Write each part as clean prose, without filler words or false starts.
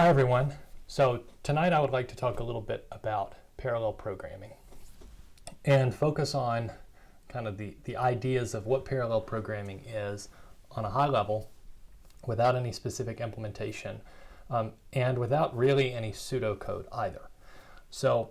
Hi everyone. So tonight I would like to talk a little bit about parallel programming and focus on kind of the ideas of what parallel programming is on a high level without any specific implementation and without really any pseudocode either. So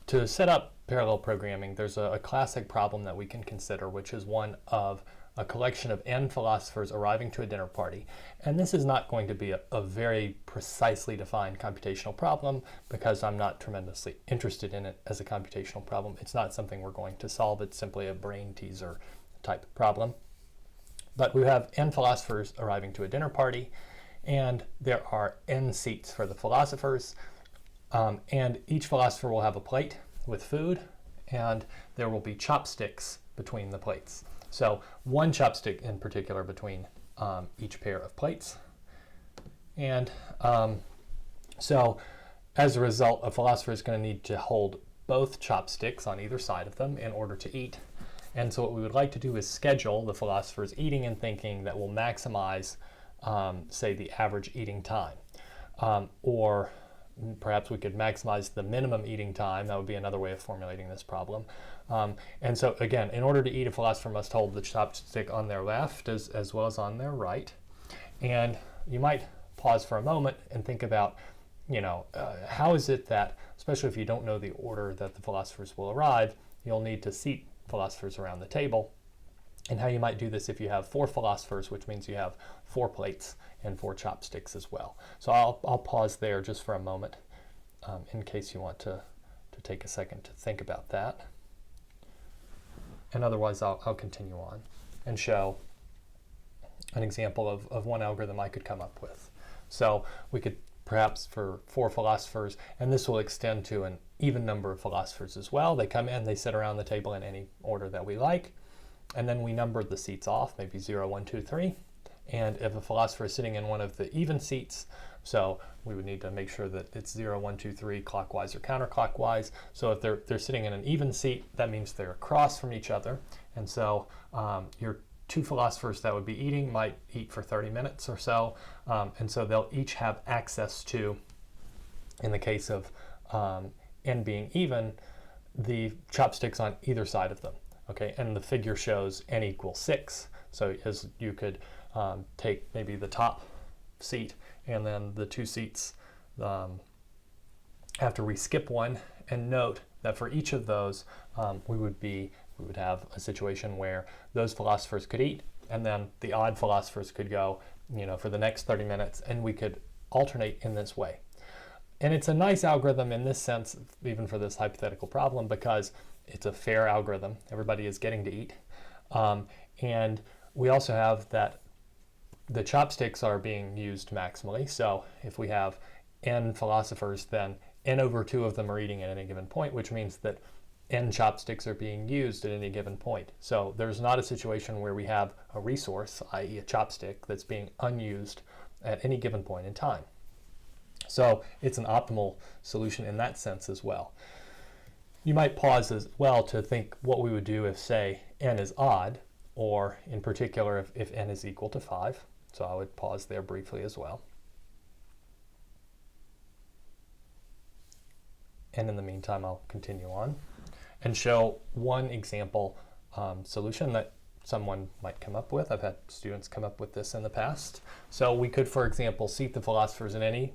to set up parallel programming, there's a classic problem that we can consider, which is one of a collection of n philosophers arriving to a dinner party. And this is not going to be a very precisely defined computational problem because I'm not tremendously interested in it as a computational problem. It's not something we're going to solve. It's simply a brain teaser type problem. But we have n philosophers arriving to a dinner party, and there are n seats for the philosophers. And each philosopher will have a plate with food, and there will be chopsticks between the plates. So one chopstick in particular between each pair of plates. And so as a result, a philosopher is going to need to hold both chopsticks on either side of them in order to eat. And so what we would like to do is schedule the philosopher's eating and thinking that will maximize, say, the average eating time. Or perhaps we could maximize the minimum eating time. That would be another way of formulating this problem. And so again, in order to eat, a philosopher must hold the chopstick on their left as well as on their right. And you might pause for a moment and think about, how is it that, especially if you don't know the order that the philosophers will arrive, you'll need to seat philosophers around the table. And how you might do this if you have 4 philosophers, which means you have 4 plates and 4 chopsticks as well. So I'll pause there just for a moment in case you want to take a second to think about that. And otherwise I'll continue on and show an example of one algorithm I could come up with. So we could perhaps for 4 philosophers, and this will extend to an even number of philosophers as well. They come in, they sit around the table in any order that we like. And then we numbered the seats off, maybe 0, 1, 2, 3. And if a philosopher is sitting in one of the even seats, so we would need to make sure that it's 0, 1, 2, 3 clockwise or counterclockwise. So if they're sitting in an even seat, that means they're across from each other. And so your 2 philosophers that would be eating might eat for 30 minutes or so. And so they'll each have access to, in the case of n being even, the chopsticks on either side of them. Okay, and the figure shows n equals 6. So as you could take maybe the top seat and then the 2 seats after we skip one, and note that for each of those we would have a situation where those philosophers could eat, and then the odd philosophers could go, for the next 30 minutes, and we could alternate in this way. And it's a nice algorithm in this sense, even for this hypothetical problem, because it's a fair algorithm. Everybody is getting to eat. And we also have that the chopsticks are being used maximally. So if we have n philosophers, then n over 2 of them are eating at any given point, which means that n chopsticks are being used at any given point. So there's not a situation where we have a resource, i.e. a chopstick, that's being unused at any given point in time. So it's an optimal solution in that sense as well. You might pause as well to think what we would do if, say, n is odd, or in particular if n is equal to 5. So I would pause there briefly as well. And in the meantime, I'll continue on and show one example solution that someone might come up with. I've had students come up with this in the past. So we could, for example, seat the philosophers in any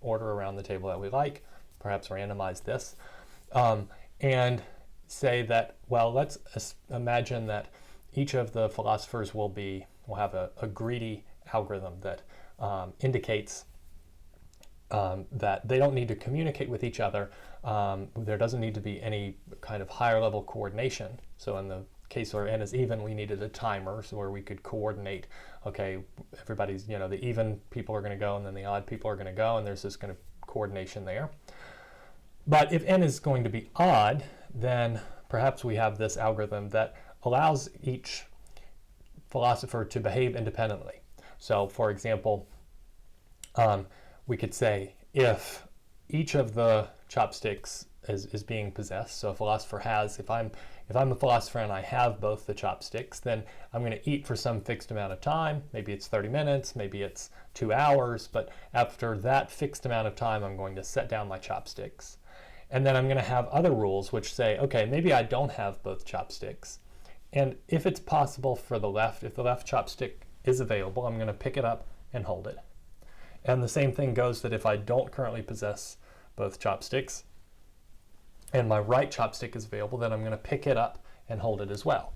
order around the table that we like, perhaps randomize this, and say that, well, let's imagine that each of the philosophers will have a greedy algorithm that indicates that they don't need to communicate with each other. There doesn't need to be any kind of higher level coordination. So in the case where n is even, we needed a timer so where we could coordinate, okay, everybody's, the even people are going to go and then the odd people are going to go, and there's this kind of coordination there. But if n is going to be odd, then perhaps we have this algorithm that allows each philosopher to behave independently. So for example, we could say if each of the chopsticks is being possessed, so a philosopher has, if if I'm a philosopher and I have both the chopsticks, then I'm going to eat for some fixed amount of time. Maybe it's 30 minutes, maybe it's 2 hours, but after that fixed amount of time, I'm going to set down my chopsticks. And then I'm going to have other rules which say, okay, maybe I don't have both chopsticks. And if it's possible for the left, if the left chopstick is available, I'm going to pick it up and hold it. And the same thing goes that if I don't currently possess both chopsticks and my right chopstick is available, then I'm going to pick it up and hold it as well.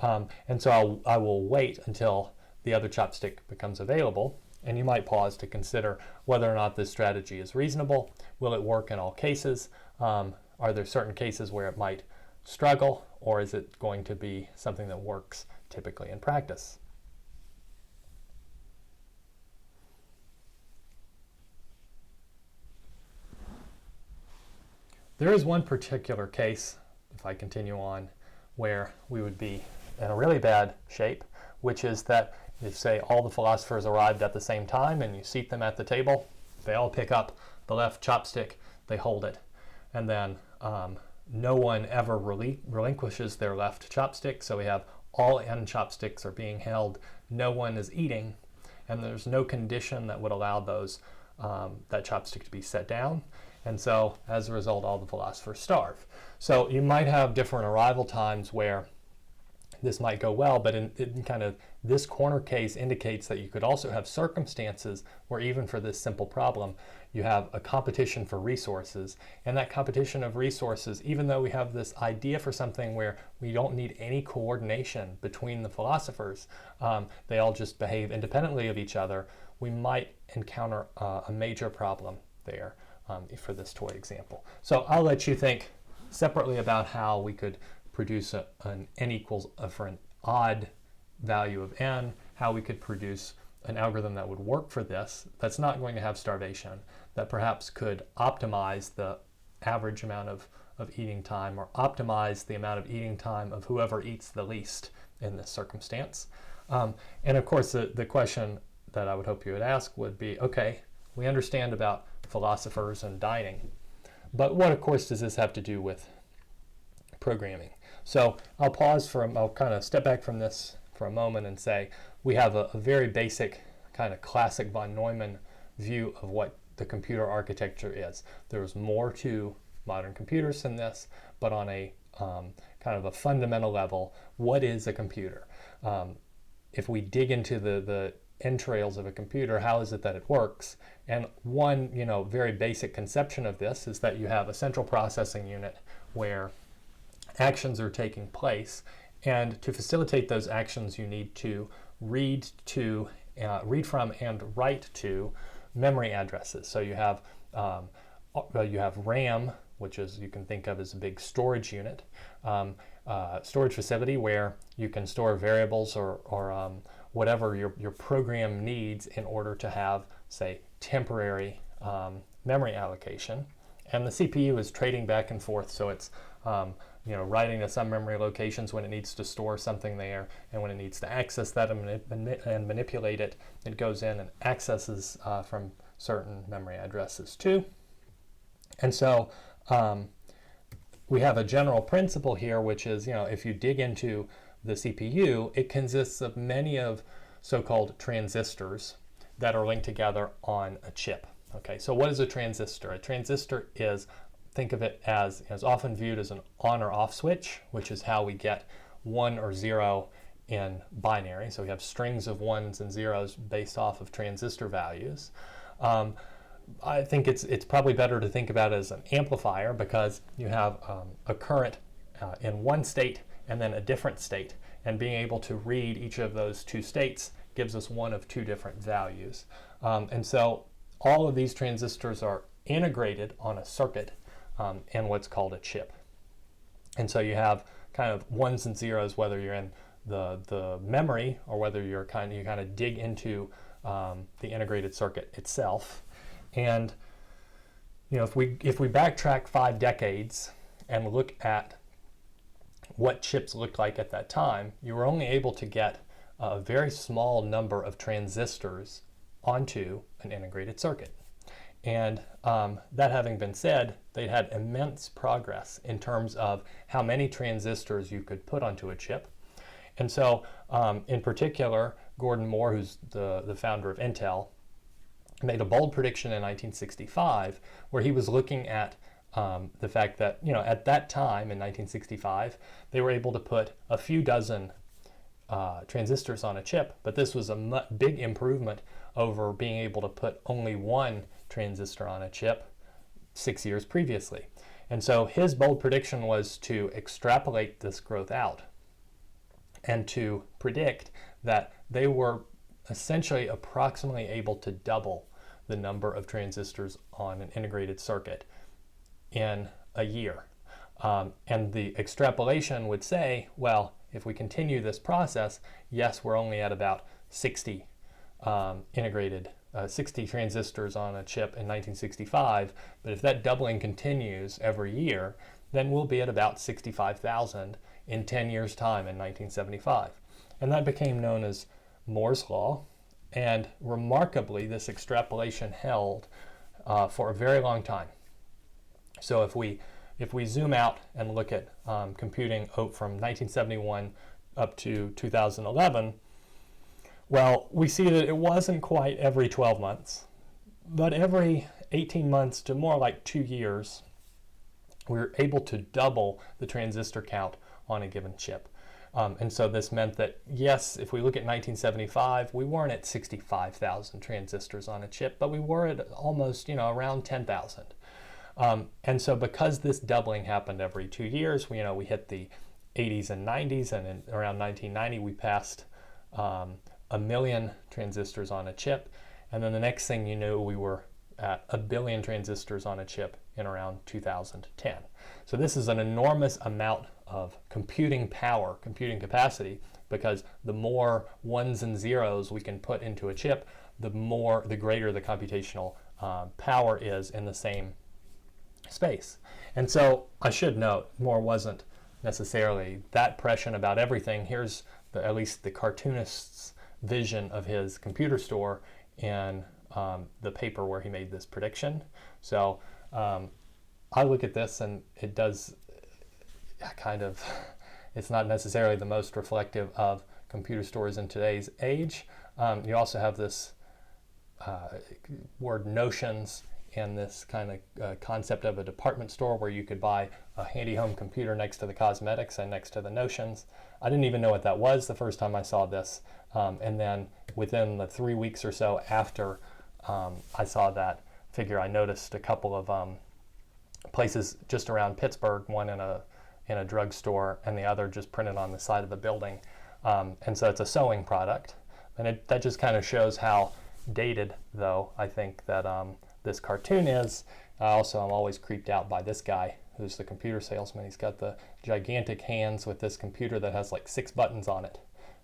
And so I will wait until the other chopstick becomes available. And you might pause to consider whether or not this strategy is reasonable. Will it work in all cases? Are there certain cases where it might struggle, or is it going to be something that works typically in practice? There is one particular case, if I continue on, where we would be in a really bad shape, which is that if, say, all the philosophers arrived at the same time and you seat them at the table, they all pick up the left chopstick, they hold it, and then no one ever relinquishes their left chopstick, so we have all N chopsticks are being held, no one is eating, and there's no condition that would allow those that chopstick to be set down, and so as a result all the philosophers starve. So you might have different arrival times where this might go well, but in kind of this corner case indicates that you could also have circumstances where even for this simple problem, you have a competition for resources. And that competition of resources, even though we have this idea for something where we don't need any coordination between the philosophers, they all just behave independently of each other, we might encounter a major problem there for this toy example. So I'll let you think separately about how we could produce an n equals for an odd value of n, how we could produce an algorithm that would work for this, that's not going to have starvation, that perhaps could optimize the average amount of eating time, or optimize the amount of eating time of whoever eats the least in this circumstance. And of course the question that I would hope you would ask would be, okay, we understand about philosophers and dining, but what of course does this have to do with programming? So I'll pause I'll kind of step back from this for a moment and say we have a very basic kind of classic von Neumann view of what the computer architecture is. There's more to modern computers than this, but on a kind of a fundamental level, what is a computer? If we dig into the entrails of a computer, how is it that it works? And one very basic conception of this is that you have a central processing unit where actions are taking place, and to facilitate those actions you need to read from and write to memory addresses. So you have RAM, which is, you can think of as a big storage unit, storage facility where you can store variables or whatever your program needs in order to have, say, temporary memory allocation. And the CPU is trading back and forth, so it's writing to some memory locations when it needs to store something there, and when it needs to access that and manipulate it, it goes in and accesses from certain memory addresses too. And so we have a general principle here, which is, if you dig into the CPU, it consists of many of so-called transistors that are linked together on a chip. Okay, so what is a transistor? A transistor is, think of it as often viewed as an on or off switch, which is how we get 1 or 0 in binary. So we have strings of ones and zeros based off of transistor values. I think it's probably better to think about it as an amplifier, because you have a current in one state and then a different state, and being able to read each of those two states gives us one of two different values. And so all of these transistors are integrated on a circuit in what's called a chip. And so you have kind of ones and zeros, whether you're in the memory or whether you kind of dig into the integrated circuit itself. And if we backtrack 5 decades and look at what chips looked like at that time, you were only able to get a very small number of transistors onto an integrated circuit. And that having been said, they had immense progress in terms of how many transistors you could put onto a chip. And so, in particular, Gordon Moore, who's the founder of Intel, made a bold prediction in 1965 where he was looking at the fact that, at that time in 1965, they were able to put a few dozen transistors on a chip, but this was a big improvement over being able to put only one transistor on a chip 6 years previously. And so his bold prediction was to extrapolate this growth out and to predict that they were essentially approximately able to double the number of transistors on an integrated circuit in a year. And the extrapolation would say, well, if we continue this process, yes, we're only at about 60 60 transistors on a chip in 1965, but if that doubling continues every year, then we'll be at about 65,000 in 10 years' time in 1975. And that became known as Moore's Law, and remarkably, this extrapolation held for a very long time. So if we zoom out and look at computing from 1971 up to 2011, well, we see that it wasn't quite every 12 months, but every 18 months to more like 2 years, we were able to double the transistor count on a given chip. And so this meant that, yes, if we look at 1975, we weren't at 65,000 transistors on a chip, but we were at almost, around 10,000. And so because this doubling happened every 2 years, we hit the 80s and 90s, and in around 1990, we passed 1 million transistors on a chip. And then the next thing you knew, we were at 1 billion transistors on a chip in around 2010. So this is an enormous amount of computing power, computing capacity, because the more ones and zeros we can put into a chip, the greater the computational power is in the same space. And so I should note, Moore wasn't necessarily that prescient about everything. Here's at least the cartoonist's vision of his computer store in the paper where he made this prediction. So I look at this and it does it's not necessarily the most reflective of computer stores in today's age. You also have this word notions and this kind of concept of a department store where you could buy a handy home computer next to the cosmetics and next to the notions. I didn't even know what that was the first time I saw this. And then within the 3 weeks or so after I saw that figure, I noticed a couple of places just around Pittsburgh, one in a drugstore and the other just printed on the side of the building. And so it's a sewing product. And that just kind of shows how dated, though, I think that this cartoon is. Also, I'm always creeped out by this guy who's the computer salesman. He's got the gigantic hands with this computer that has like 6 buttons on it,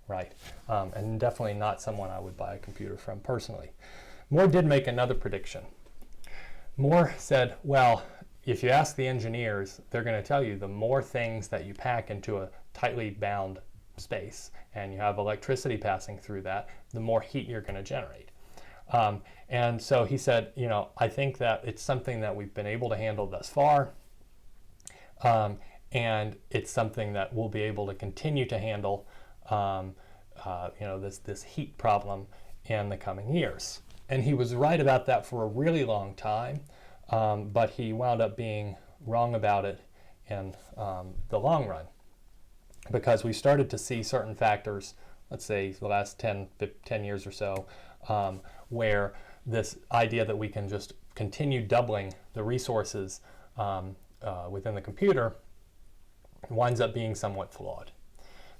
right? And definitely not someone I would buy a computer from personally. Moore did make another prediction. Moore said, well, if you ask the engineers, they're going to tell you the more things that you pack into a tightly bound space and you have electricity passing through that, the more heat you're going to generate. And so he said, I think that it's something that we've been able to handle thus far, and it's something that we'll be able to continue to handle, this heat problem in the coming years. And he was right about that for a really long time, but he wound up being wrong about it in the long run, because we started to see certain factors, let's say the last 10 years or so, where this idea that we can just continue doubling the resources within the computer winds up being somewhat flawed.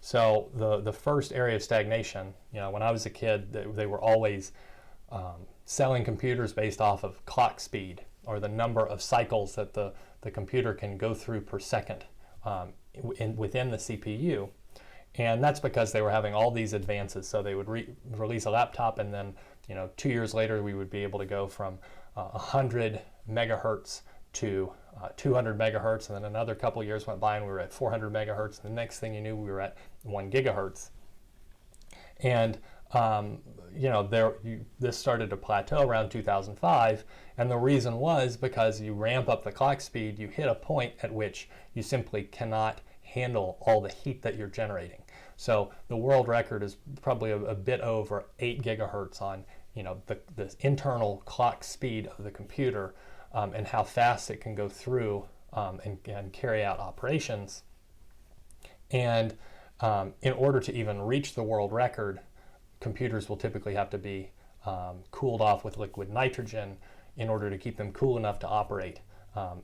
So the first area of stagnation, when I was a kid, they were always selling computers based off of clock speed, or the number of cycles that the computer can go through per second within the CPU. And that's because they were having all these advances. So they would release a laptop, and then 2 years later we would be able to go from 100 megahertz to 200 megahertz, and then another couple of years went by and we were at 400 megahertz, and the next thing you knew we were at 1 gigahertz. And this started to plateau around 2005, and the reason was because you ramp up the clock speed, you hit a point at which you simply cannot handle all the heat that you're generating. So the world record is probably a bit over 8 gigahertz on the internal clock speed of the computer, and how fast it can go through and carry out operations. And in order to even reach the world record, computers will typically have to be cooled off with liquid nitrogen in order to keep them cool enough to operate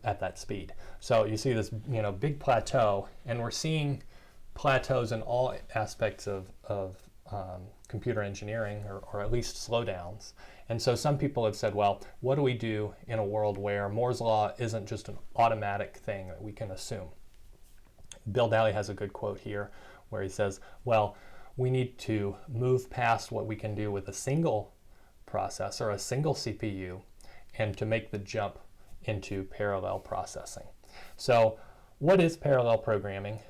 at that speed. So you see this big plateau, and we're seeing plateaus in all aspects of computer engineering, or at least slowdowns. And so some people have said, well, what do we do in a world where Moore's law isn't just an automatic thing that we can assume? Bill Daly has a good quote here where he says, well, we need to move past what we can do with a single processor, a single CPU, and to make the jump into parallel processing. So what is parallel programming,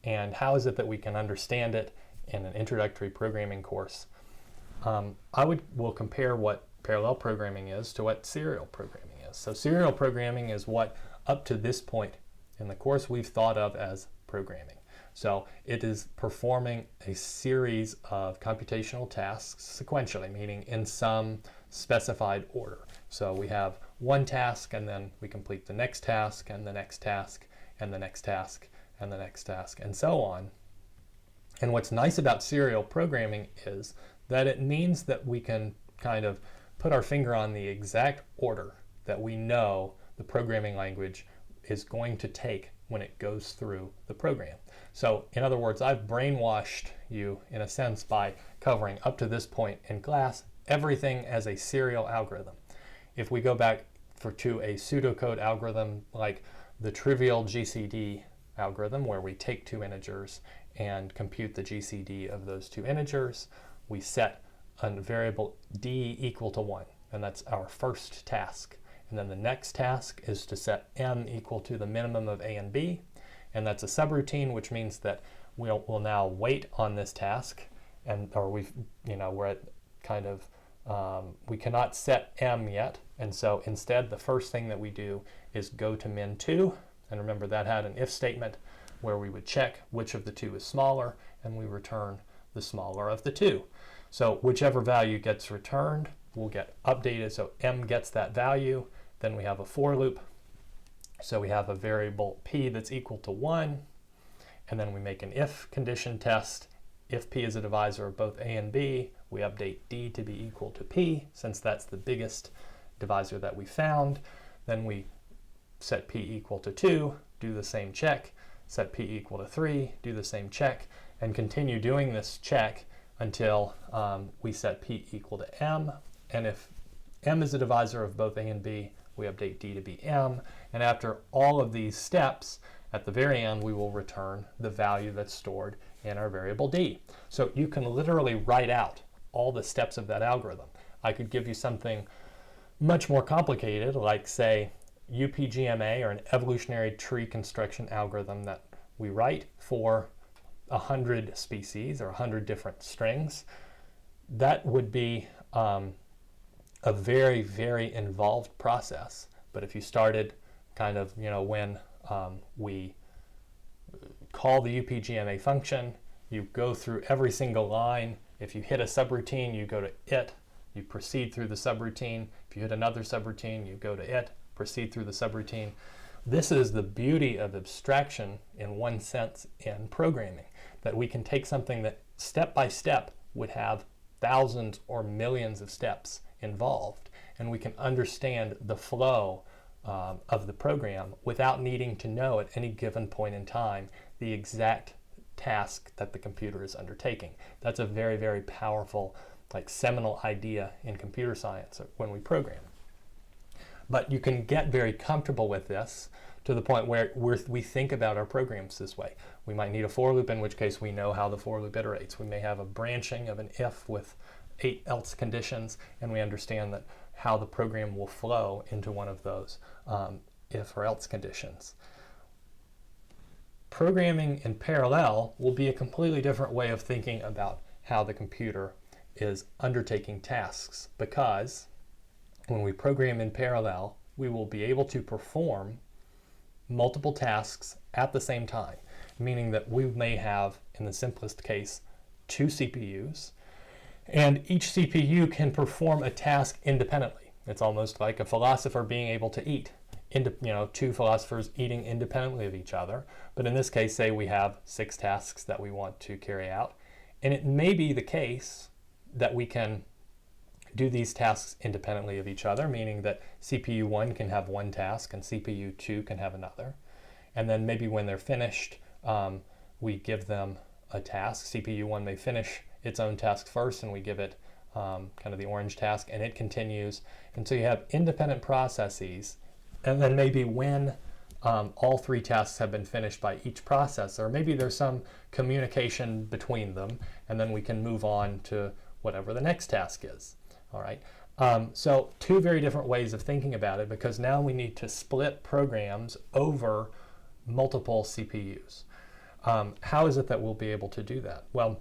and how is it that we can understand it in an introductory programming course? We'll compare what parallel programming is to what serial programming is. So serial programming is what up to this point in the course we've thought of as programming. So it is performing a series of computational tasks sequentially, meaning in some specified order. So we have one task, and then we complete the next task, and the next task, and the next task, and the next task, and so on. And what's nice about serial programming is that it means that we can kind of put our finger on the exact order that we know the programming language is going to take when it goes through the program. So in other words, I've brainwashed you in a sense by covering up to this point in class everything as a serial algorithm. If we go back to a pseudocode algorithm like the trivial GCD algorithm, where we take two integers and compute the GCD of those two integers, we set a variable d equal to 1, and that's our first task. And then the next task is to set m equal to the minimum of a and b, and that's a subroutine, which means that we'll now wait on this task, we're at kind of we cannot set m yet, and so instead the first thing that we do is go to min2, and remember that had an if statement where we would check which of the two is smaller, and we return the smaller of the two. So whichever value gets returned will get updated, so m gets that value. Then we have a for loop, so we have a variable p that's equal to 1, and then we make an if condition test. If p is a divisor of both a and b, we update d to be equal to p, since that's the biggest divisor that we found. Then we set p equal to 2, do the same check, set p equal to 3, do the same check, and continue doing this check until we set p equal to m. And if m is a divisor of both a and b, we update d to be m. And after all of these steps, at the very end, we will return the value that's stored in our variable d. So you can literally write out all the steps of that algorithm. I could give you something much more complicated, like say UPGMA, or an evolutionary tree construction algorithm that we write for 100 species or 100 different strings. That would be a very, very involved process. But if you started kind of, when we call the UPGMA function, you go through every single line. If you hit a subroutine, you go to it, you proceed through the subroutine. If you hit another subroutine, you go to it, proceed through the subroutine. This is the beauty of abstraction in one sense in programming, that we can take something that step by step would have thousands or millions of steps involved, and we can understand the flow of the program without needing to know at any given point in time the exact task that the computer is undertaking. That's a very, very powerful, seminal idea in computer science when we program. But you can get very comfortable with this to the point where we think about our programs this way. We might need a for loop, in which case we know how the for loop iterates. We may have a branching of an if with 8 else conditions, and we understand that how the program will flow into one of those if or else conditions. Programming in parallel will be a completely different way of thinking about how the computer is undertaking tasks, because when we program in parallel, we will be able to perform multiple tasks at the same time, meaning that we may have, in the simplest case, 2 CPUs, and each CPU can perform a task independently. It's almost like a philosopher being able to eat. 2 philosophers eating independently of each other. But in this case, say we have 6 tasks that we want to carry out. And it may be the case that we can do these tasks independently of each other, meaning that CPU 1 can have one task and CPU 2 can have another. And then maybe when they're finished, we give them a task. CPU 1 may finish its own task first, and we give it kind of the orange task, and it continues. And so you have independent processes. And then maybe when all 3 tasks have been finished by each processor, maybe there's some communication between them, and then we can move on to whatever the next task is. All right. So 2 very different ways of thinking about it, because now we need to split programs over multiple CPUs. How is it that we'll be able to do that? Well,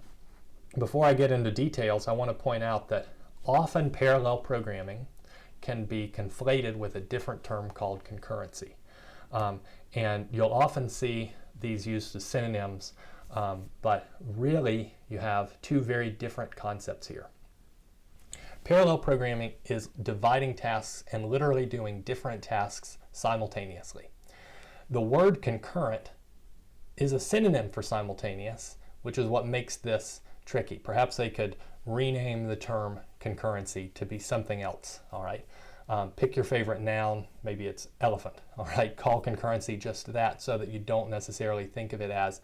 before I get into details, I want to point out that often parallel programming can be conflated with a different term called concurrency. And you'll often see these used as synonyms, but really you have 2 very different concepts here. Parallel programming is dividing tasks and literally doing different tasks simultaneously. The word concurrent is a synonym for simultaneous, which is what makes this tricky. Perhaps they could rename the term concurrency to be something else. All right. Pick your favorite noun. Maybe it's elephant. All right. Call concurrency just that, so that you don't necessarily think of it as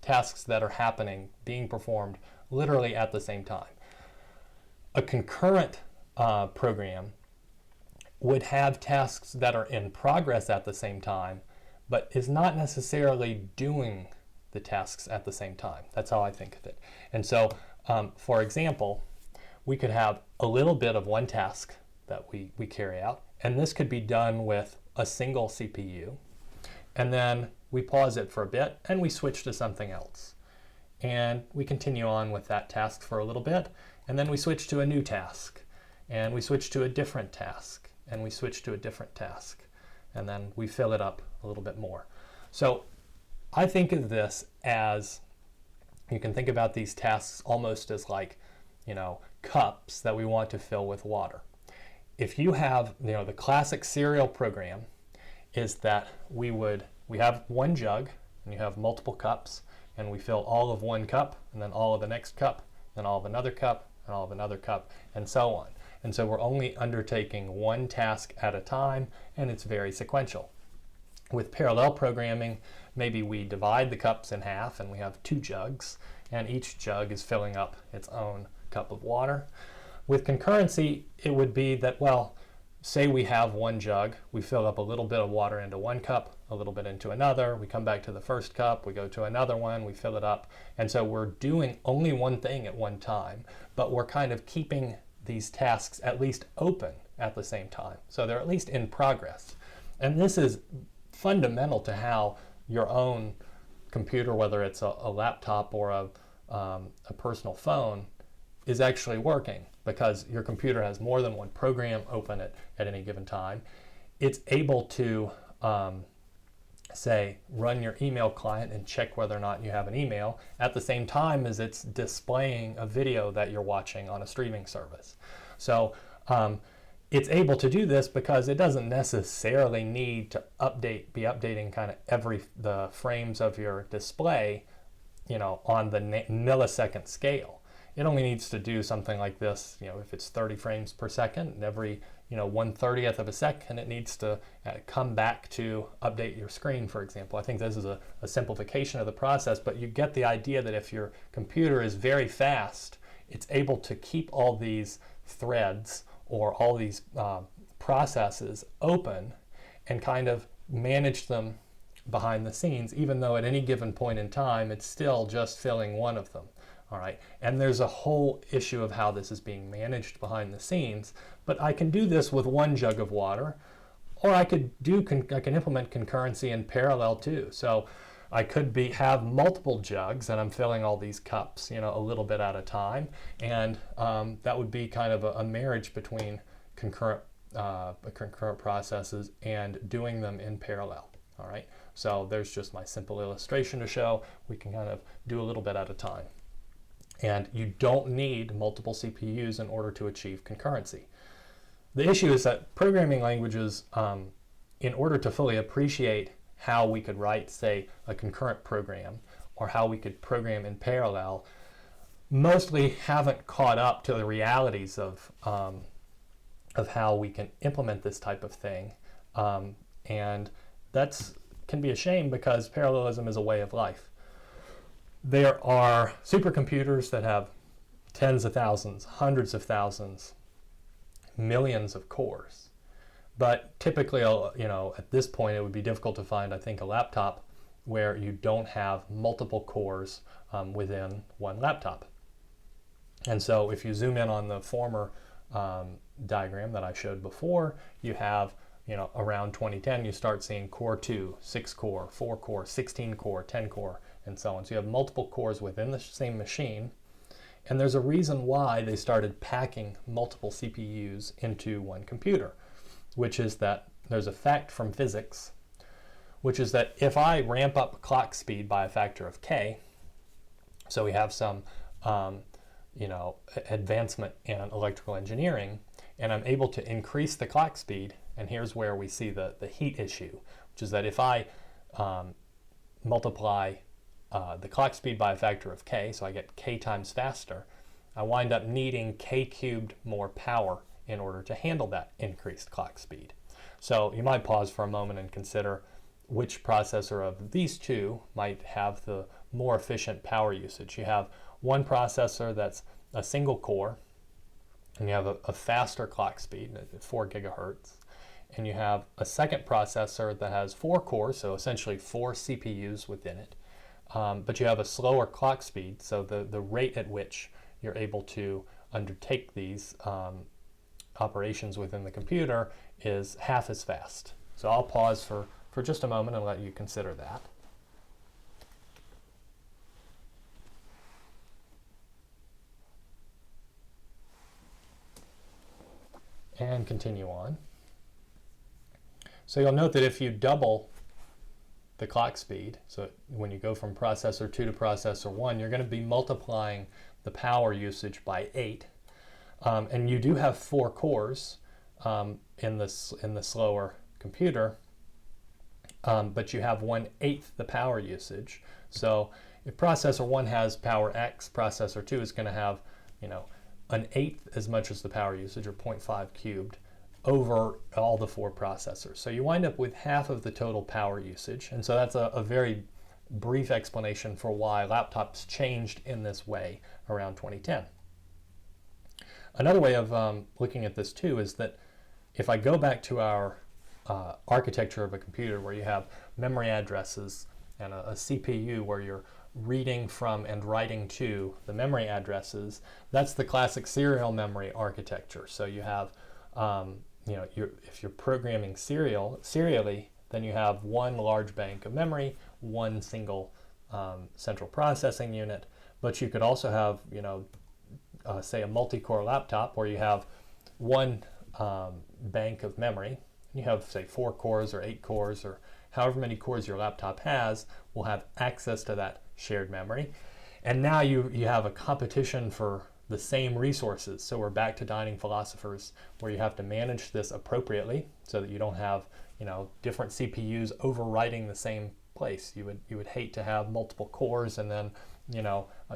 tasks that are happening, being performed literally at the same time. A concurrent program would have tasks that are in progress at the same time, but is not necessarily doing the tasks at the same time. That's how I think of it. And so, for example, we could have a little bit of one task that we carry out, and this could be done with a single CPU, and then we pause it for a bit and we switch to something else. And we continue on with that task for a little bit, and then we switch to a new task, and we switch to a different task, and we switch to a different task, and then we fill it up a little bit more. So I think of this as, you can think about these tasks almost as like, cups that we want to fill with water. If you have, the classic serial program is that we have one jug and you have multiple cups, and we fill all of one cup and then all of the next cup, then all of another cup and all of another cup, and so on. And so we're only undertaking one task at a time, and it's very sequential. With parallel programming, maybe we divide the cups in half and we have 2 jugs, and each jug is filling up its own cup of water. With concurrency, it would be that, say we have one jug, we fill up a little bit of water into one cup, a little bit into another, we come back to the first cup, we go to another one, we fill it up. And so we're doing only one thing at one time, but we're kind of keeping these tasks at least open at the same time. So they're at least in progress. And this is fundamental to how your own computer, whether it's a laptop or a personal phone, is actually working, because your computer has more than one program open at any given time. It's able to, say, run your email client and check whether or not you have an email at the same time as it's displaying a video that you're watching on a streaming service. So it's able to do this because it doesn't necessarily need to be updating kind of the frames of your display, on the millisecond scale. It only needs to do something like this, if it's 30 frames per second, and every 1/30th of a second it needs to come back to update your screen, for example. I think this is a simplification of the process, but you get the idea that if your computer is very fast, it's able to keep all these threads or all these processes open and kind of manage them behind the scenes, even though at any given point in time it's still just filling one of them. All right, and there's a whole issue of how this is being managed behind the scenes, but I can do this with one jug of water, or I can implement concurrency in parallel too. So I could have multiple jugs and I'm filling all these cups, a little bit at a time. And that would be kind of a marriage between concurrent processes and doing them in parallel. All right, so there's just my simple illustration to show we can kind of do a little bit at a time. And you don't need multiple CPUs in order to achieve concurrency. The issue is that programming languages, in order to fully appreciate how we could write, say, a concurrent program, or how we could program in parallel, mostly haven't caught up to the realities of how we can implement this type of thing. And that's can be a shame because parallelism is a way of life. There are supercomputers that have tens of thousands, hundreds of thousands, millions of cores. But typically, at this point, it would be difficult to find, I think, a laptop where you don't have multiple cores within one laptop. And so if you zoom in on the former diagram that I showed before, you have, around 2010, you start seeing core 2, 6 core, 4 core, 16 core, 10 core, and so on. So you have multiple cores within the same machine. And there's a reason why they started packing multiple CPUs into one computer, which is that there's a fact from physics, which is that if I ramp up clock speed by a factor of k, so we have some advancement in electrical engineering, and I'm able to increase the clock speed, and here's where we see the heat issue, which is that if I multiply the clock speed by a factor of k, so I get k times faster, I wind up needing k cubed more power in order to handle that increased clock speed. So you might pause for a moment and consider which processor of these two might have the more efficient power usage. You have one processor that's a single core, and you have a faster clock speed at 4 gigahertz, and you have a second processor that has 4 cores, so essentially 4 CPUs within it. But you have a slower clock speed, so the rate at which you're able to undertake these operations within the computer is half as fast. So I'll pause for just a moment and let you consider that. And continue on. So you'll note that if you double the clock speed, so when you go from processor 2 to processor 1, you're going to be multiplying the power usage by 8. And you do have 4 cores in the slower computer, but you have 1/8 the power usage. So if processor 1 has power X, processor 2 is going to have, 1/8 as much as the power usage, or 0.5 cubed, over all the 4 processors. So you wind up with half of the total power usage. And so that's a very brief explanation for why laptops changed in this way around 2010. Another way of looking at this too is that if I go back to our architecture of a computer where you have memory addresses and a CPU where you're reading from and writing to the memory addresses, that's the classic serial memory architecture. So you have, if you're programming serially, then you have one large bank of memory, one single central processing unit. But you could also have, say a multi-core laptop where you have one bank of memory. You have, say, 4 cores or 8 cores or however many cores your laptop has will have access to that shared memory. And now you have a competition for the same resources. So we're back to dining philosophers where you have to manage this appropriately so that you don't have, different CPUs overwriting the same place. You would hate to have multiple cores and then,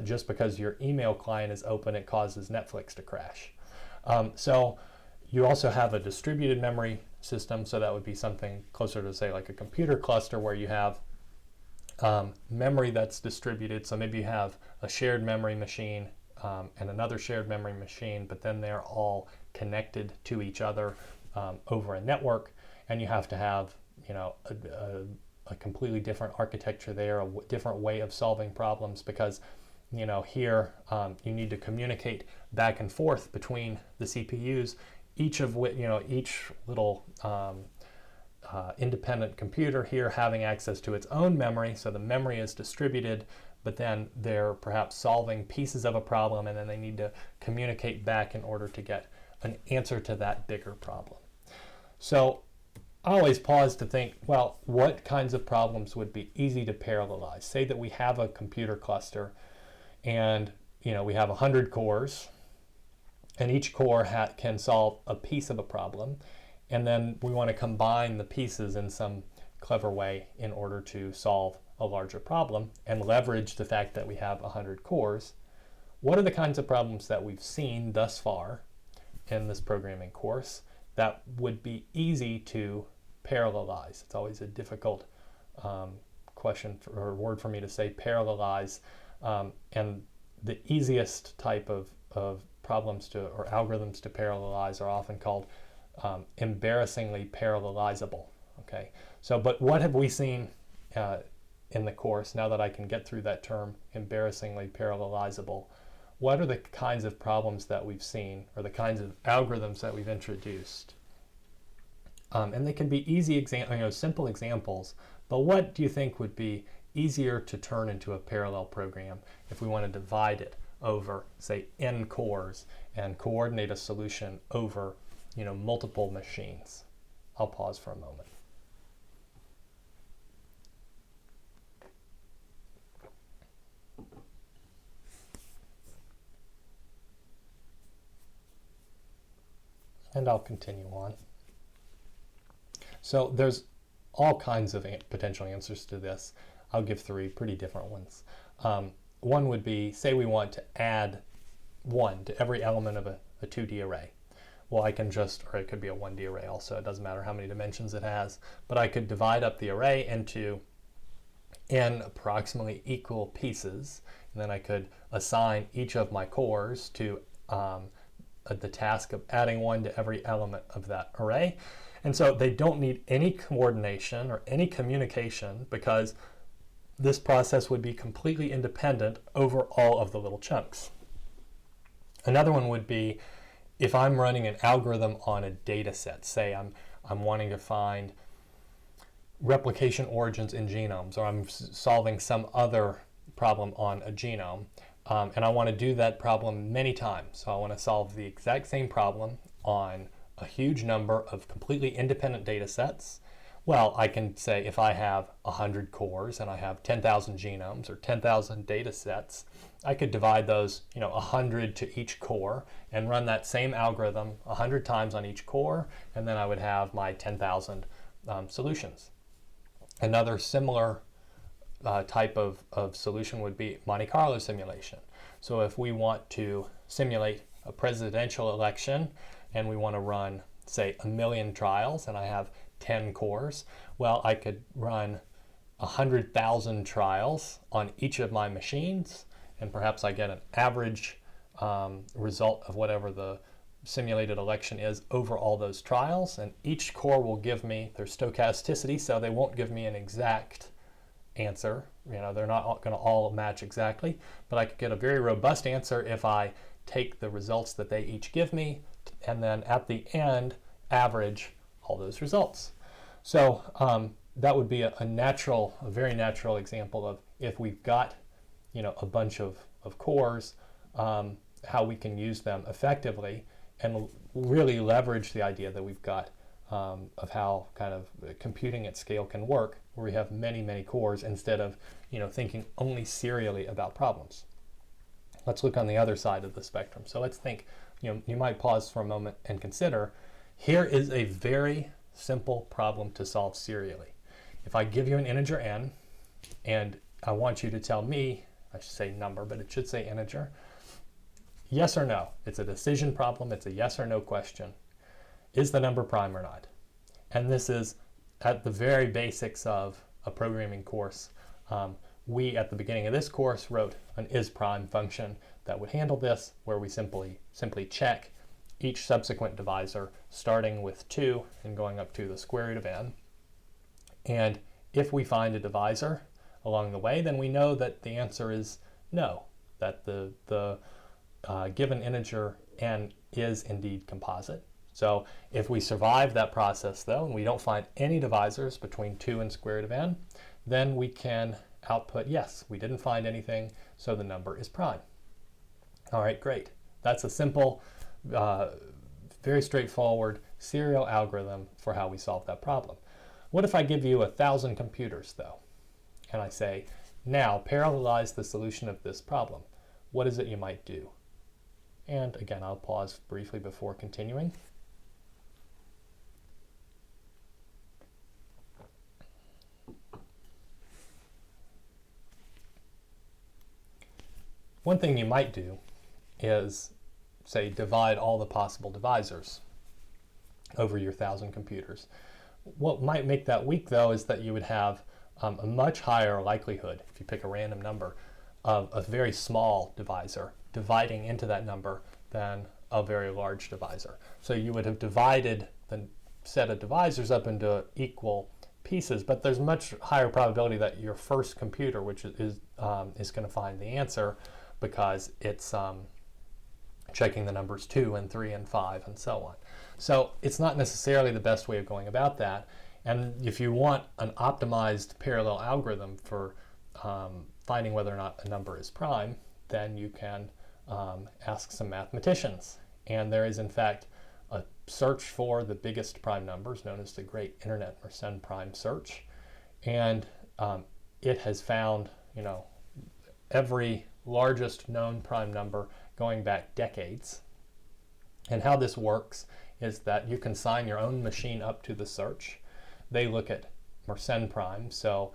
just because your email client is open, it causes Netflix to crash. So you also have a distributed memory system, so that would be something closer to, say, like a computer cluster where you have memory that's distributed. So maybe you have a shared memory machine and another shared memory machine, but then they're all connected to each other over a network, and you have to have, a completely different architecture there, a different way of solving problems, because here you need to communicate back and forth between the CPUs, each of which, each little independent computer here having access to its own memory, so the memory is distributed, but then they're perhaps solving pieces of a problem and then they need to communicate back in order to get an answer to that bigger problem. So I always pause to think, well, what kinds of problems would be easy to parallelize? Say that we have a computer cluster and we have 100 cores, and each core can solve a piece of a problem, and then we want to combine the pieces in some clever way in order to solve a larger problem and leverage the fact that we have 100 cores. What are the kinds of problems that we've seen thus far in this programming course that would be easy to parallelize? It's always a difficult question or word for me to say, parallelize, and the easiest type of problems or algorithms to parallelize are often called embarrassingly parallelizable. Okay, so but what have we seen in the course, now that I can get through that term, embarrassingly parallelizable? What are the kinds of problems that we've seen, or the kinds of algorithms that we've introduced? And they can be easy simple examples, but what do you think would be easier to turn into a parallel program if we want to divide it over, say, n cores and coordinate a solution over, multiple machines? I'll pause for a moment. And I'll continue on. So there's all kinds of potential answers to this. I'll give three pretty different ones. One would be, say we want to add 1 to every element of a 2D array. Well, I can or it could be a 1D array also, it doesn't matter how many dimensions it has, but I could divide up the array into n approximately equal pieces, and then I could assign each of my cores to the task of adding 1 to every element of that array. And so they don't need any coordination or any communication, because this process would be completely independent over all of the little chunks. Another one would be if I'm running an algorithm on a data set. Say I'm wanting to find replication origins in genomes, or I'm solving some other problem on a genome, and I want to do that problem many times. So I want to solve the exact same problem on a huge number of completely independent data sets. Well, I can say if I have 100 cores and I have 10,000 genomes or 10,000 data sets, I could divide those 100 to each core and run that same algorithm 100 times on each core, and then I would have my 10,000 solutions. Another similar type of solution would be Monte Carlo simulation. So if we want to simulate a presidential election and we want to run, say, 1,000,000 trials, and I have 10 cores, well, I could run 100,000 trials on each of my machines, and perhaps I get an average result of whatever the simulated election is over all those trials, and each core will give me their stochasticity, so they won't give me an exact answer. They're not going to all match exactly, but I could get a very robust answer if I take the results that they each give me and then at the end average all those results. So that would be a very natural example of, if we've got a bunch of cores, how we can use them effectively and really leverage the idea that we've got of how kind of computing at scale can work, where we have many cores instead of thinking only serially about problems. Let's look on the other side of the spectrum. So let's think, you might pause for a moment and consider, here is a very simple problem to solve serially. If I give you an integer n, and I want you to tell me, I should say number, but it should say integer, yes or no. It's a decision problem. It's a yes or no question. Is the number prime or not? And this is at the very basics of a programming course. We, at the beginning of this course, wrote an isPrime function that would handle this, where we simply check each subsequent divisor, starting with 2 and going up to the square root of n. And if we find a divisor along the way, then we know that the answer is no, that the given integer n is indeed composite. So if we survive that process though, and we don't find any divisors between 2 and square root of n, then we can output, yes, we didn't find anything, so the number is prime. All right, great. That's a simple, very straightforward serial algorithm for how we solve that problem. What if I give you 1,000 computers though, and I say, now parallelize the solution of this problem? What is it you might do? And again, I'll pause briefly before continuing. One thing you might do is, say, divide all the possible divisors over your 1,000 computers. What might make that weak, though, is that you would have a much higher likelihood, if you pick a random number, of a very small divisor dividing into that number than a very large divisor. So you would have divided the set of divisors up into equal pieces, but there's much higher probability that your first computer, which is going to find the answer, because it's checking the numbers 2 and 3 and 5 and so on. So it's not necessarily the best way of going about that. And if you want an optimized parallel algorithm for finding whether or not a number is prime, then you can ask some mathematicians. And there is, in fact, a search for the biggest prime numbers known as the Great Internet Mersenne Prime Search. And it has found, every largest known prime number going back decades. And how this works is that you can sign your own machine up to the search. They look at Mersenne prime, so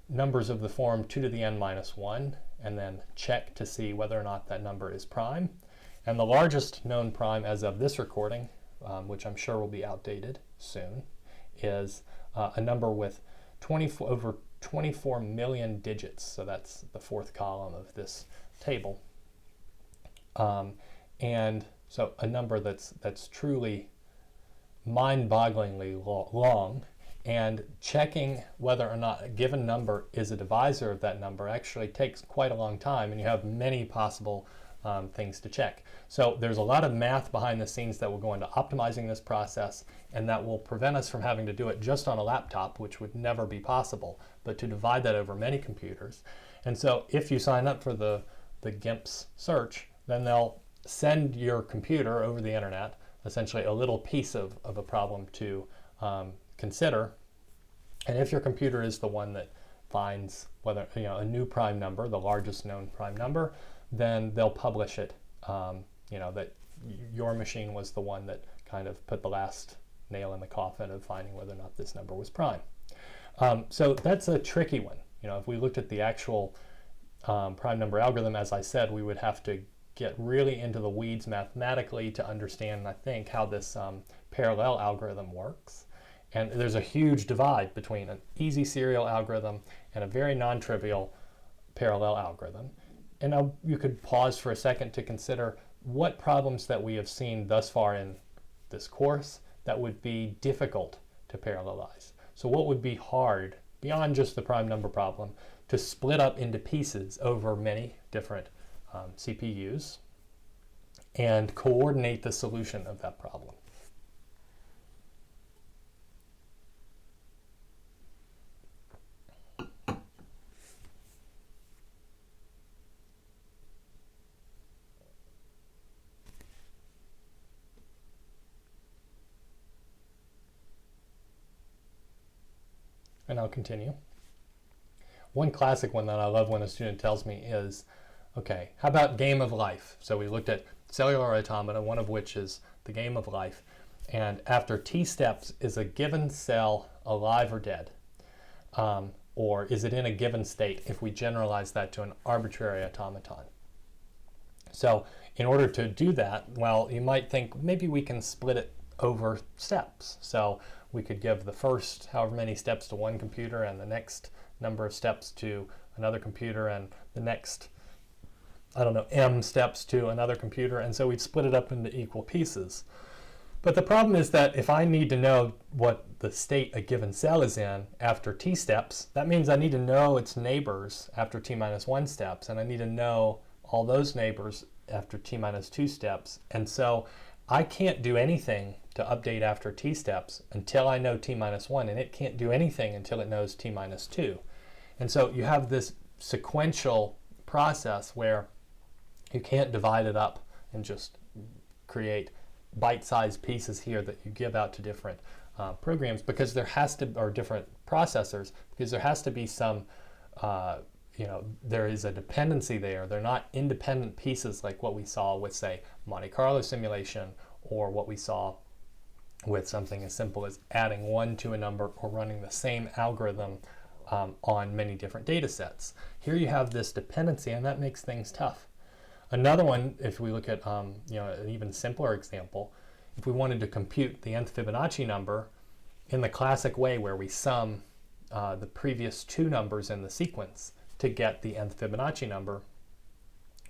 numbers of the form 2 to the n minus 1, and then check to see whether or not that number is prime. And the largest known prime as of this recording, which I'm sure will be outdated soon, is a number with over 24 million digits. So that's the fourth column of this table. And so a number that's truly mind-bogglingly long, and checking whether or not a given number is a divisor of that number actually takes quite a long time, and you have many possible things to check. So there's a lot of math behind the scenes that will go into optimizing this process, and that will prevent us from having to do it just on a laptop, which would never be possible, but to divide that over many computers. And so if you sign up for the GIMP's search, then they'll send your computer over the internet, essentially a little piece of a problem to consider. And if your computer is the one that finds whether a new prime number, the largest known prime number, then they'll publish it, that your machine was the one that kind of put the last nail in the coffin of finding whether or not this number was prime. So that's a tricky one. If we looked at the actual prime number algorithm, as I said, we would have to get really into the weeds mathematically to understand, I think, how this parallel algorithm works. And there's a huge divide between an easy serial algorithm and a very non-trivial parallel algorithm. And now you could pause for a second to consider what problems that we have seen thus far in this course that would be difficult to parallelize. So what would be hard, beyond just the prime number problem, to split up into pieces over many different CPUs and coordinate the solution of that problem? And I'll continue. One classic one that I love when a student tells me is, okay, how about game of life? So we looked at cellular automata, one of which is the game of life. And after t steps, is a given cell alive or dead? Or is it in a given state if we generalize that to an arbitrary automaton? So in order to do that, well, you might think maybe we can split it over steps. So we could give the first however many steps to one computer and the next number of steps to another computer and the next, m steps to another computer. And so we'd split it up into equal pieces. But the problem is that if I need to know what the state a given cell is in after t steps, that means I need to know its neighbors after t minus 1 steps, and I need to know all those neighbors after t minus 2 steps. And so I can't do anything to update after t steps until I know t minus 1, and it can't do anything until it knows t minus 2. And so you have this sequential process where you can't divide it up and just create bite-sized pieces here that you give out to different programs, because there has to, or different processors, because there has to be some, there is a dependency there. They're not independent pieces like what we saw with, say, Monte Carlo simulation, or what we saw with something as simple as adding 1 to a number or running the same algorithm on many different data sets. Here you have this dependency, and that makes things tough. Another one, if we look at an even simpler example, if we wanted to compute the nth Fibonacci number in the classic way where we sum the previous 2 numbers in the sequence to get the nth Fibonacci number,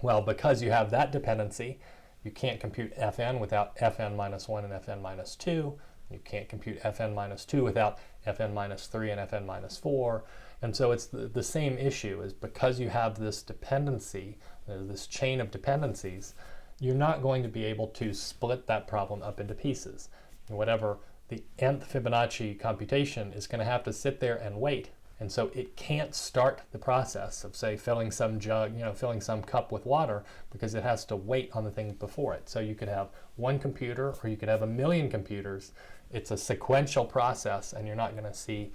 well, because you have that dependency, you can't compute fn without fn minus 1 and fn minus 2. You can't compute fn minus 2 without fn minus 3 and fn minus 4. And so it's the same issue, is because you have this dependency, this chain of dependencies, you're not going to be able to split that problem up into pieces. And whatever the nth Fibonacci computation is going to have to sit there and wait. And so it can't start the process of, say, filling some jug, filling some cup with water, because it has to wait on the thing before it. So you could have one computer, or you could have 1,000,000 computers. It's a sequential process, and you're not going to see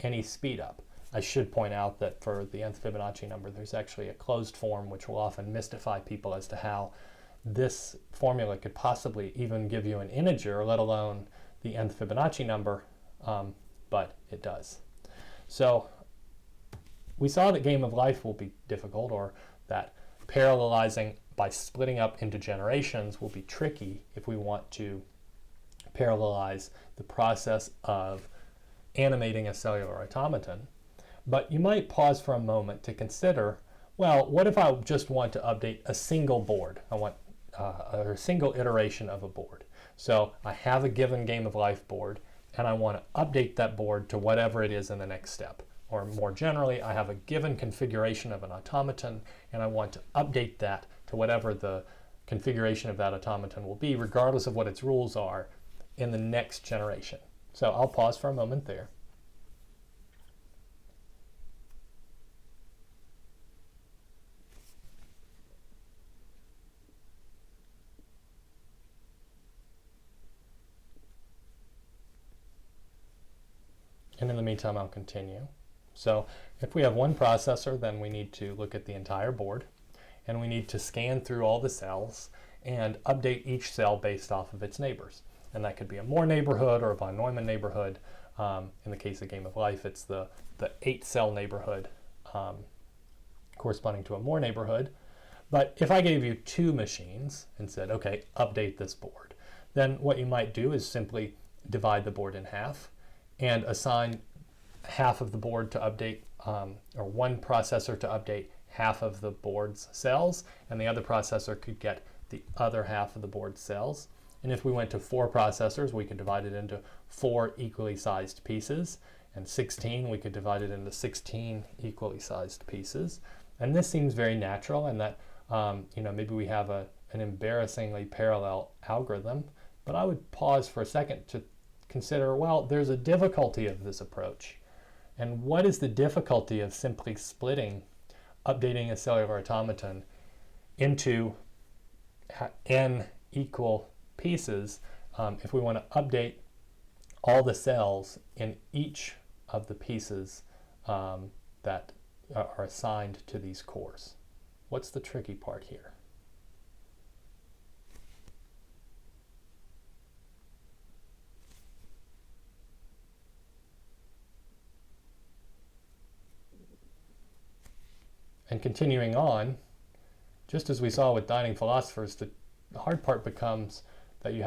any speed up. I should point out that for the nth Fibonacci number, there's actually a closed form, which will often mystify people as to how this formula could possibly even give you an integer, let alone the nth Fibonacci number, but it does. So we saw that game of life will be difficult, or that parallelizing by splitting up into generations will be tricky if we want to parallelize the process of animating a cellular automaton. But you might pause for a moment to consider, well, what if I just want to update a single board? I want a single iteration of a board. So I have a given game of life board, and I want to update that board to whatever it is in the next step. Or more generally, I have a given configuration of an automaton, and I want to update that to whatever the configuration of that automaton will be, regardless of what its rules are, in the next generation. So I'll pause for a moment there. And in the meantime, I'll continue. So if we have one processor, then we need to look at the entire board, and we need to scan through all the cells and update each cell based off of its neighbors. And that could be a Moore neighborhood or a von Neumann neighborhood. In the case of Game of Life, it's the 8-cell neighborhood corresponding to a Moore neighborhood. But if I gave you 2 machines and said, okay, update this board, then what you might do is simply divide the board in half and assign half of the board to update, or one processor to update half of the board's cells, and the other processor could get the other half of the board's cells. And if we went to 4 processors, we could divide it into 4 equally sized pieces, and 16, we could divide it into 16 equally sized pieces. And this seems very natural, and that maybe we have an embarrassingly parallel algorithm, but I would pause for a second to consider, well, there's a difficulty of this approach. And what is the difficulty of simply splitting, updating a cellular automaton into n equal pieces if we want to update all the cells in each of the pieces that are assigned to these cores? What's the tricky part here? And continuing on, just as we saw with dining philosophers, the hard part becomes that you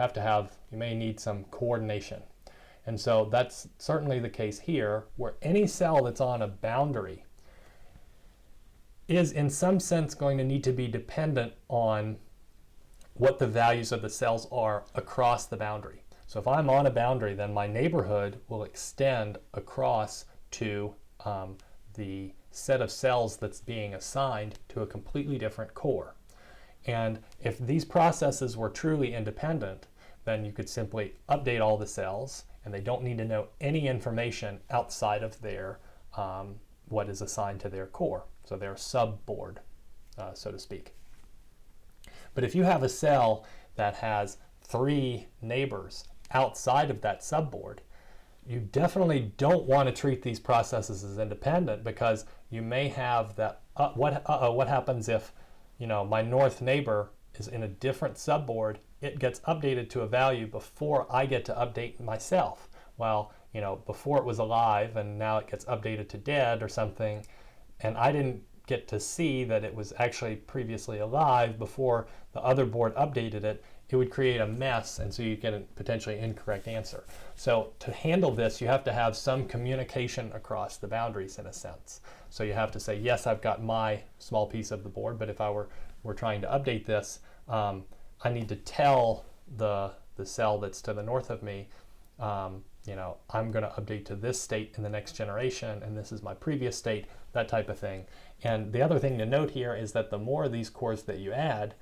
may need some coordination. And so that's certainly the case here, where any cell that's on a boundary is in some sense going to need to be dependent on what the values of the cells are across the boundary. So if I'm on a boundary, then my neighborhood will extend across to the set of cells that's being assigned to a completely different core. And if these processes were truly independent, then you could simply update all the cells, and they don't need to know any information outside of their what is assigned to their core, so their subboard, so to speak. But if you have a cell that has 3 neighbors outside of that subboard, you definitely don't want to treat these processes as independent, because you may have that, what happens if, my north neighbor is in a different subboard, it gets updated to a value before I get to update myself. Well, before it was alive and now it gets updated to dead or something, and I didn't get to see that it was actually previously alive before the other board updated it, it would create a mess, and so you get a potentially incorrect answer. So to handle this, you have to have some communication across the boundaries in a sense. So you have to say, yes, I've got my small piece of the board, but if I were trying to update this, I need to tell the cell that's to the north of me, I'm going to update to this state in the next generation, and this is my previous state, that type of thing. And the other thing to note here is that the more of these cores that you add,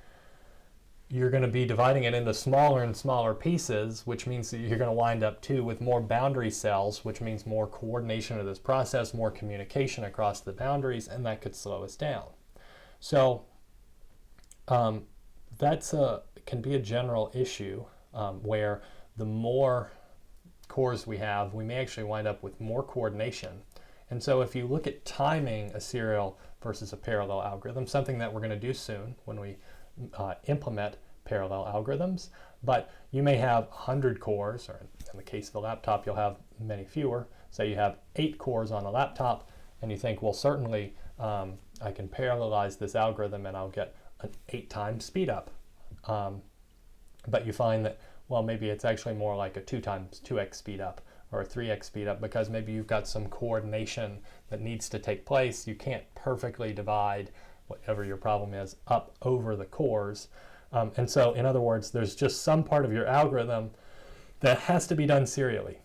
you're going to be dividing it into smaller and smaller pieces, which means that you're going to wind up too with more boundary cells, which means more coordination of this process, more communication across the boundaries, and that could slow us down. So can be a general issue where the more cores we have, we may actually wind up with more coordination. And so if you look at timing a serial versus a parallel algorithm, something that we're going to do soon when we implement parallel algorithms, but you may have 100 cores, or in the case of a laptop, you'll have many fewer. Say you have 8 cores on a laptop, and you think, well, certainly I can parallelize this algorithm and I'll get an 8 times speed up. But you find that, well, maybe it's actually more like a 2 times 2x speed up, or a 3x speed up, because maybe you've got some coordination that needs to take place. You can't perfectly divide whatever your problem is up over the cores. And so, in other words, there's just some part of your algorithm that has to be done serially.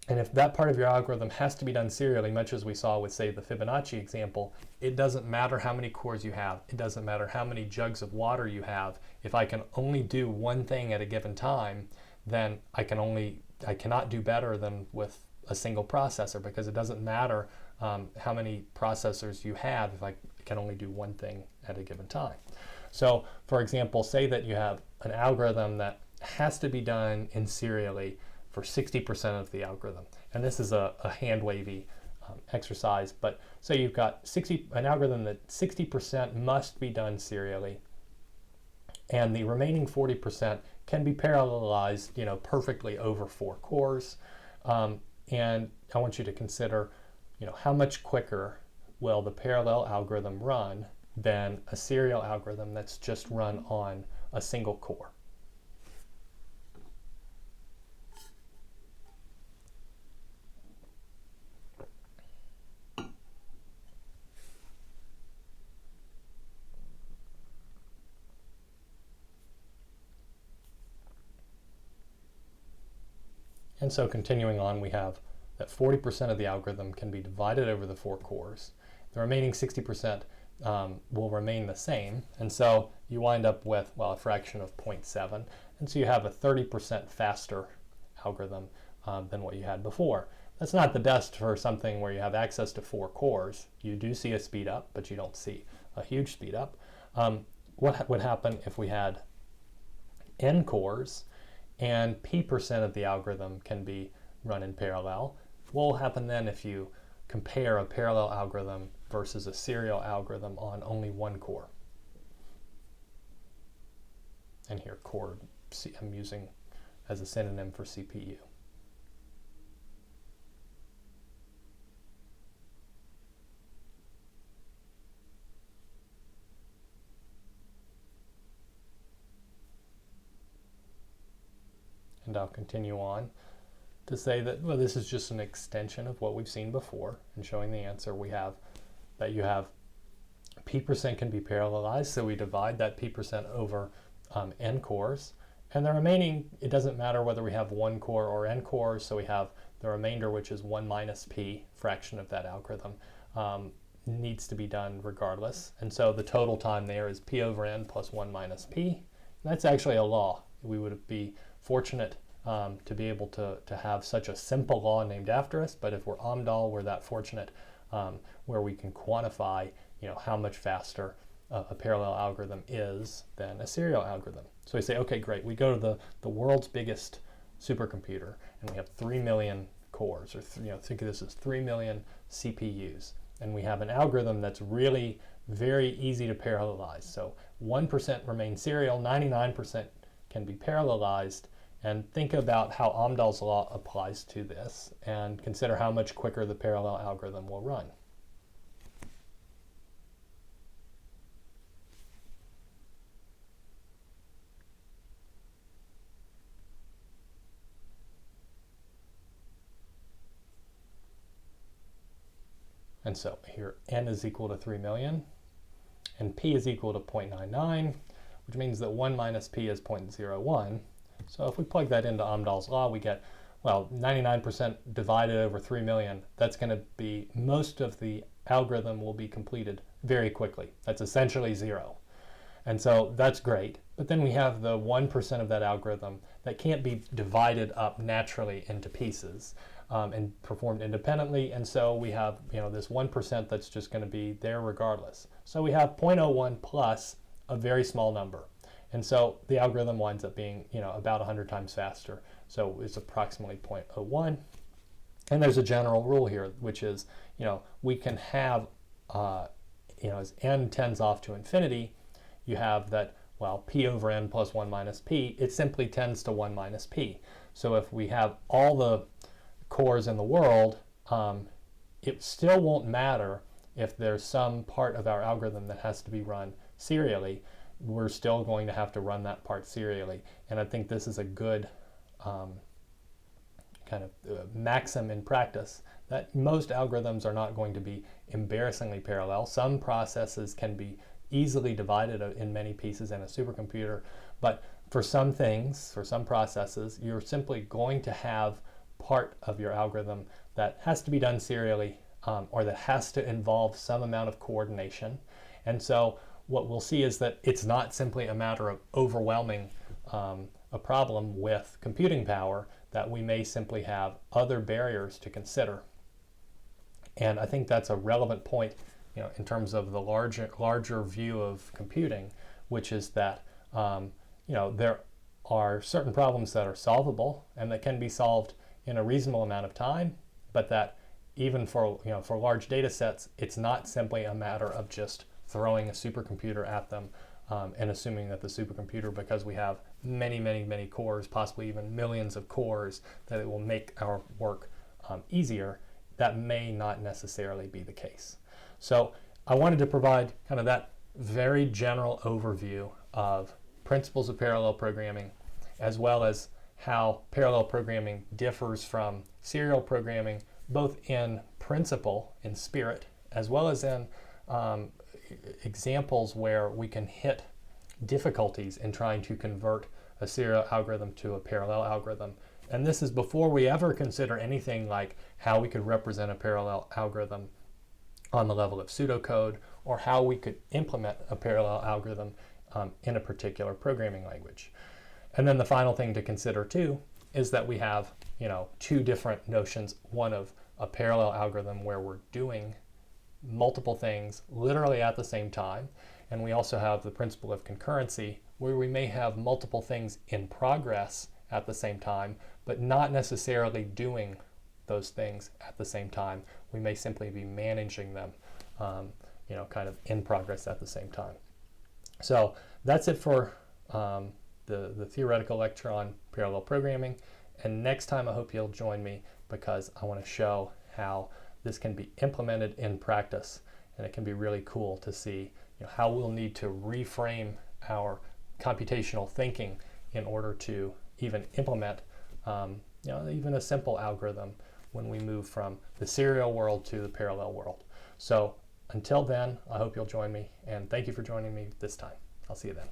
And if that part of your algorithm has to be done serially, much as we saw with, say, the Fibonacci example, it doesn't matter how many cores you have. It doesn't matter how many jugs of water you have. If I can only do one thing at a given time, then I cannot do better than with a single processor, because it doesn't matter how many processors you have if I can only do one thing at a given time. So, for example, say that you have an algorithm that has to be done in serially for 60% of the algorithm. And this is a hand-wavy exercise, but say you've got an algorithm that 60% must be done serially, and the remaining 40% can be parallelized, perfectly over 4 cores. And I want you to consider, how much quicker will the parallel algorithm run than a serial algorithm that's just run on a single core. And so continuing on, we have that 40% of the algorithm can be divided over the 4 cores. The remaining 60% will remain the same. And so you wind up with, well, a fraction of 0.7. And so you have a 30% faster algorithm than what you had before. That's not the best for something where you have access to 4 cores. You do see a speed up, but you don't see a huge speed up. What would happen if we had n cores and p% of the algorithm can be run in parallel? What will happen then if you compare a parallel algorithm versus a serial algorithm on only 1 core? And here, core I'm using as a synonym for CPU. And I'll continue on to say that, well, this is just an extension of what we've seen before. And showing the answer, we have that you have p% can be parallelized, so we divide that p% over n cores. And the remaining, it doesn't matter whether we have 1 core or n cores, so we have the remainder, which is 1 minus p, fraction of that algorithm, needs to be done regardless. And so the total time there is p over n plus 1 minus p. And that's actually a law. We would be fortunate to be able to have such a simple law named after us, but if we're Amdahl, we're that fortunate where we can quantify how much faster a parallel algorithm is than a serial algorithm. So we say, okay, great, we go to the world's biggest supercomputer and we have 3 million cores, or think of this as 3 million CPUs, and we have an algorithm that's really very easy to parallelize. So 1% remains serial, 99% can be parallelized, and think about how Amdahl's law applies to this and consider how much quicker the parallel algorithm will run. And so here n is equal to 3 million, and p is equal to 0.99, which means that 1 minus p is 0.01. So if we plug that into Amdahl's law, we get, well, 99% divided over 3 million. That's going to be, most of the algorithm will be completed very quickly. That's essentially 0. And so that's great. But then we have the 1% of that algorithm that can't be divided up naturally into pieces and performed independently. And so we have this 1% that's just going to be there regardless. So we have 0.01 plus a very small number. And so the algorithm winds up being about 100 times faster. So it's approximately 0.01. And there's a general rule here, which is we can have as n tends off to infinity, you have that, well, p over n plus 1 minus p, it simply tends to 1 minus p. So if we have all the cores in the world, it still won't matter if there's some part of our algorithm that has to be run serially. We're still going to have to run that part serially. And I think this is a good kind of maxim in practice, that most algorithms are not going to be embarrassingly parallel. Some processes can be easily divided in many pieces in a supercomputer, but for some things, for some processes, you're simply going to have part of your algorithm that has to be done serially or that has to involve some amount of coordination. And so what we'll see is that it's not simply a matter of overwhelming a problem with computing power, that we may simply have other barriers to consider. And I think that's a relevant point in terms of the larger view of computing, which is that there are certain problems that are solvable and that can be solved in a reasonable amount of time, but that even for large data sets, it's not simply a matter of just throwing a supercomputer at them and assuming that the supercomputer, because we have many cores, possibly even millions of cores, that it will make our work easier. That may not necessarily be the case. So I wanted to provide kind of that very general overview of principles of parallel programming, as well as how parallel programming differs from serial programming, both in principle, in spirit, as well as in examples where we can hit difficulties in trying to convert a serial algorithm to a parallel algorithm. And this is before we ever consider anything like how we could represent a parallel algorithm on the level of pseudocode, or how we could implement a parallel algorithm in a particular programming language. And then the final thing to consider too is that we have two different notions, one of a parallel algorithm where we're doing multiple things literally at the same time, and we also have the principle of concurrency, where we may have multiple things in progress at the same time, but not necessarily doing those things at the same time. We may simply be managing them, kind of in progress at the same time. So that's it for the theoretical lecture on parallel programming. And next time I hope you'll join me, because I want to show how this can be implemented in practice, and it can be really cool to see how we'll need to reframe our computational thinking in order to even implement even a simple algorithm when we move from the serial world to the parallel world. So until then, I hope you'll join me, and thank you for joining me this time. I'll see you then.